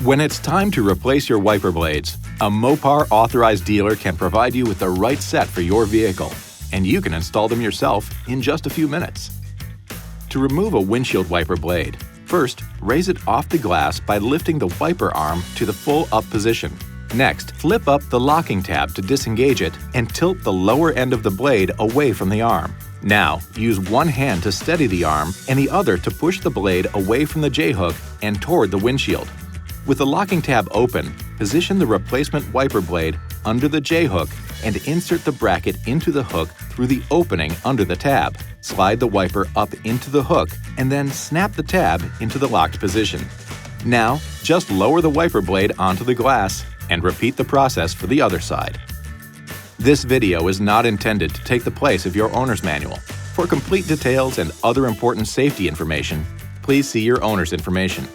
When it's time to replace your wiper blades, a Mopar authorized dealer can provide you with the right set for your vehicle, and you can install them yourself in just a few minutes. To remove a windshield wiper blade, first raise it off the glass by lifting the wiper arm to the full up position. Next, flip up the locking tab to disengage it and tilt the lower end of the blade away from the arm. Now, use one hand to steady the arm and the other to push the blade away from the J-hook and toward the windshield. With the locking tab open, position the replacement wiper blade under the J-hook and insert the bracket into the hook through the opening under the tab. Slide the wiper up into the hook and then snap the tab into the locked position. Now, just lower the wiper blade onto the glass and repeat the process for the other side. This video is not intended to take the place of your owner's manual. For complete details and other important safety information, please see your owner's information.